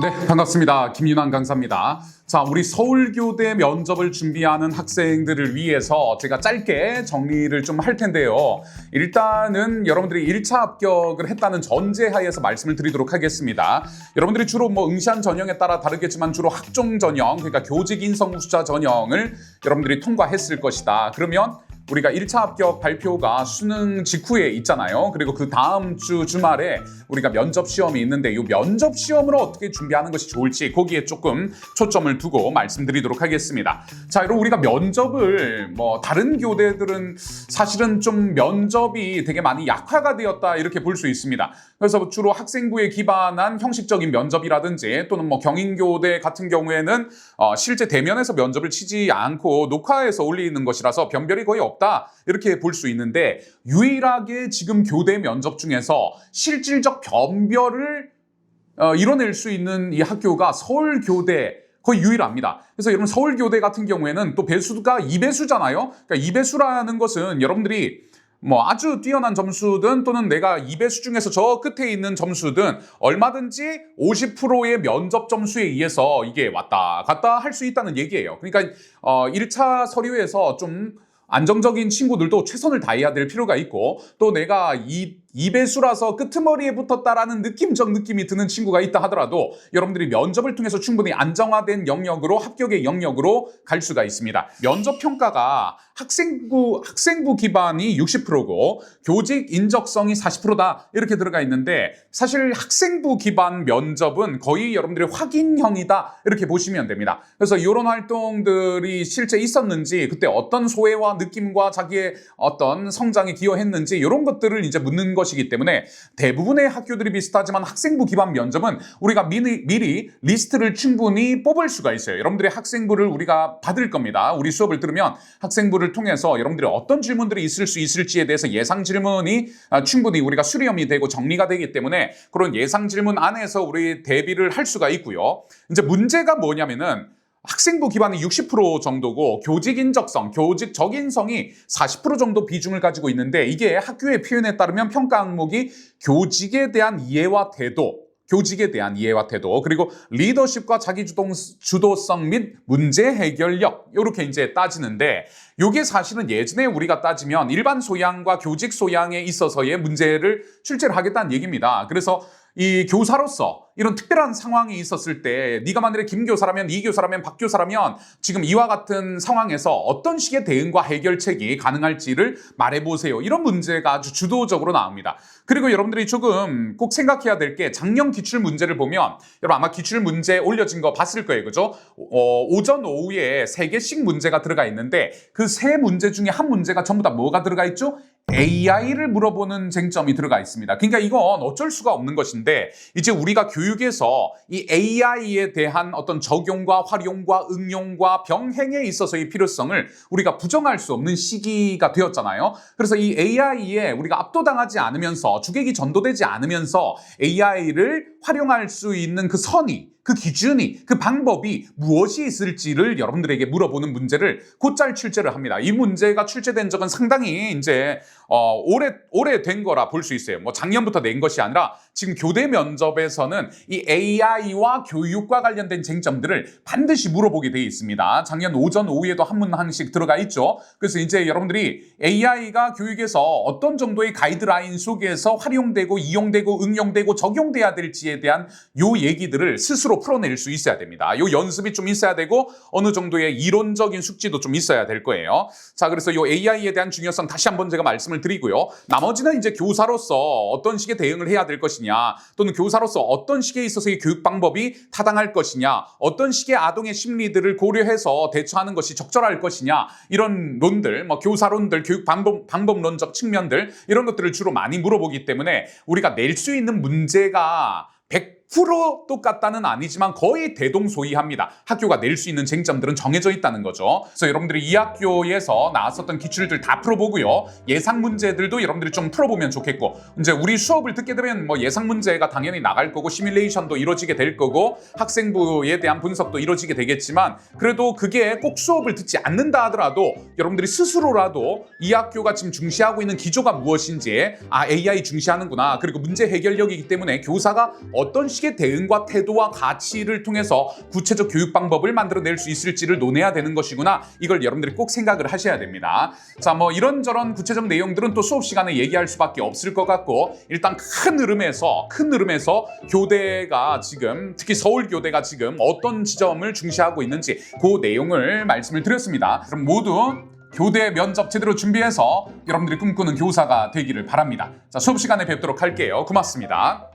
네, 반갑습니다. 김윤환 강사입니다. 자, 우리 서울교대 면접을 준비하는 학생들을 위해서 제가 짧게 정리를 좀 할 텐데요. 일단은 여러분들이 1차 합격을 했다는 전제하에서 말씀을 드리도록 하겠습니다. 여러분들이 주로 응시한 전형에 따라 다르겠지만 주로 학종 전형, 그러니까 교직 인성 우수자 전형을 여러분들이 통과했을 것이다. 그러면 우리가 1차 합격 발표가 수능 직후에 있잖아요. 그리고 그 다음 주 주말에 우리가 면접 시험이 있는데 이 면접 시험을 어떻게 준비하는 것이 좋을지 거기에 조금 초점을 두고 말씀드리도록 하겠습니다. 자, 여러분 우리가 면접을 다른 교대들은 사실은 좀 면접이 되게 많이 약화가 되었다 이렇게 볼 수 있습니다. 그래서 주로 학생부에 기반한 형식적인 면접이라든지 또는 경인교대 같은 경우에는 실제 대면에서 면접을 치지 않고 녹화해서 올리는 것이라서 변별이 거의 없다. 이렇게 볼 수 있는데 유일하게 지금 교대 면접 중에서 실질적 변별을 이뤄낼 수 있는 이 학교가 서울교대 거의 유일합니다. 그래서 여러분 서울교대 같은 경우에는 또 배수가 2배수잖아요. 그러니까 2배수라는 것은 여러분들이 아주 뛰어난 점수든 또는 내가 2배수 중에서 저 끝에 있는 점수든 얼마든지 50%의 면접 점수에 의해서 이게 왔다 갔다 할 수 있다는 얘기예요. 그러니까 1차 서류에서 좀 안정적인 친구들도 최선을 다해야 될 필요가 있고 또 내가 2배수라서 끄트머리에 붙었다라는 느낌적 느낌이 드는 친구가 있다 하더라도 여러분들이 면접을 통해서 충분히 안정화된 영역으로 합격의 영역으로 갈 수가 있습니다. 면접 평가가 학생부 기반이 60%고 교직 인적성이 40%다 이렇게 들어가 있는데 사실 학생부 기반 면접은 거의 여러분들이 확인형이다 이렇게 보시면 됩니다. 그래서 이런 활동들이 실제 있었는지 그때 어떤 소외와 느낌과 자기의 어떤 성장에 기여했는지 이런 것들을 이제 묻는 것이기 때문에 대부분의 학교들이 비슷하지만 학생부 기반 면접은 우리가 미리 리스트를 충분히 뽑을 수가 있어요. 여러분들의 학생부를 우리가 받을 겁니다. 우리 수업을 들으면 학생부를 통해서 여러분들이 어떤 질문들이 있을 수 있을지에 대해서 예상 질문이 충분히 우리가 수렴이 되고 정리가 되기 때문에 그런 예상 질문 안에서 우리 대비를 할 수가 있고요. 이제 문제가 뭐냐면은 학생부 기반이 60% 정도고 교직 인적성, 교직 적인성이 40% 정도 비중을 가지고 있는데 이게 학교의 표현에 따르면 평가 항목이 교직에 대한 이해와 태도, 그리고 리더십과 자기주도성 및 문제 해결력 이렇게 이제 따지는데 이게 사실은 예전에 우리가 따지면 일반 소양과 교직 소양에 있어서의 문제를 출제를 하겠다는 얘기입니다. 그래서 이 교사로서 이런 특별한 상황이 있었을 때 네가 만약에 김 교사라면 이 교사라면 박 교사라면 지금 이와 같은 상황에서 어떤 식의 대응과 해결책이 가능할지를 말해보세요. 이런 문제가 아주 주도적으로 나옵니다. 그리고 여러분들이 조금 꼭 생각해야 될 게 작년 기출문제를 보면 여러분 아마 기출문제 올려진 거 봤을 거예요. 그죠? 오전 오후에 3개씩 문제가 들어가 있는데 그 3문제 중에 한 문제가 전부 다 뭐가 들어가 있죠? AI를 물어보는 쟁점이 들어가 있습니다. 그러니까 이건 어쩔 수가 없는 것인데 이제 우리가 교육에서 이 AI에 대한 어떤 적용과 활용과 응용과 병행에 있어서의 필요성을 우리가 부정할 수 없는 시기가 되었잖아요. 그래서 이 AI에 우리가 압도당하지 않으면서 주객이 전도되지 않으면서 AI를 활용할 수 있는 그 선이 그 기준이, 그 방법이 무엇이 있을지를 여러분들에게 물어보는 문제를 곧잘 출제를 합니다. 이 문제가 출제된 적은 상당히 이제 오래된 거라 볼 수 있어요. 작년부터 낸 것이 아니라 지금 교대 면접에서는 이 AI와 교육과 관련된 쟁점들을 반드시 물어보게 되어 있습니다. 작년 오전 오후에도 한 문 한씩 들어가 있죠. 그래서 이제 여러분들이 AI가 교육에서 어떤 정도의 가이드라인 속에서 활용되고 이용되고 응용되고 적용돼야 될지에 대한 요 얘기들을 스스로 풀어낼 수 있어야 됩니다. 요 연습이 좀 있어야 되고 어느 정도의 이론적인 숙지도 좀 있어야 될 거예요. 자, 그래서 요 AI에 대한 중요성 다시 한번 제가 말씀을 드리고요. 나머지는 이제 교사로서 어떤 식의 대응을 해야 될 것이냐 또는 교사로서 어떤 식에 있어서의 교육 방법이 타당할 것이냐 어떤 식의 아동의 심리들을 고려해서 대처하는 것이 적절할 것이냐 이런 론들, 교사론들, 교육 방법론적 측면들 이런 것들을 주로 많이 물어보기 때문에 우리가 낼 수 있는 문제가 100% 똑같다는 아니지만 거의 대동소이합니다. 학교가 낼 수 있는 쟁점들은 정해져 있다는 거죠. 그래서 여러분들이 이 학교에서 나왔었던 기출들 다 풀어보고요. 예상 문제들도 여러분들이 좀 풀어보면 좋겠고 이제 우리 수업을 듣게 되면 예상 문제가 당연히 나갈 거고 시뮬레이션도 이루어지게 될 거고 학생부에 대한 분석도 이루어지게 되겠지만 그래도 그게 꼭 수업을 듣지 않는다 하더라도 여러분들이 스스로라도 이 학교가 지금 중시하고 있는 기조가 무엇인지 AI 중시하는구나 그리고 문제 해결력이기 때문에 교사가 어떤 식의 대응과 태도와 가치를 통해서 구체적 교육 방법을 만들어낼 수 있을지를 논해야 되는 것이구나. 이걸 여러분들이 꼭 생각을 하셔야 됩니다. 자, 뭐 이런저런 구체적 내용들은 또 수업 시간에 얘기할 수밖에 없을 것 같고, 일단 큰 흐름에서 교대가 지금, 특히 서울교대가 지금 어떤 지점을 중시하고 있는지 그 내용을 말씀을 드렸습니다. 그럼 모두 교대 면접 제대로 준비해서 여러분들이 꿈꾸는 교사가 되기를 바랍니다. 자, 수업 시간에 뵙도록 할게요. 고맙습니다.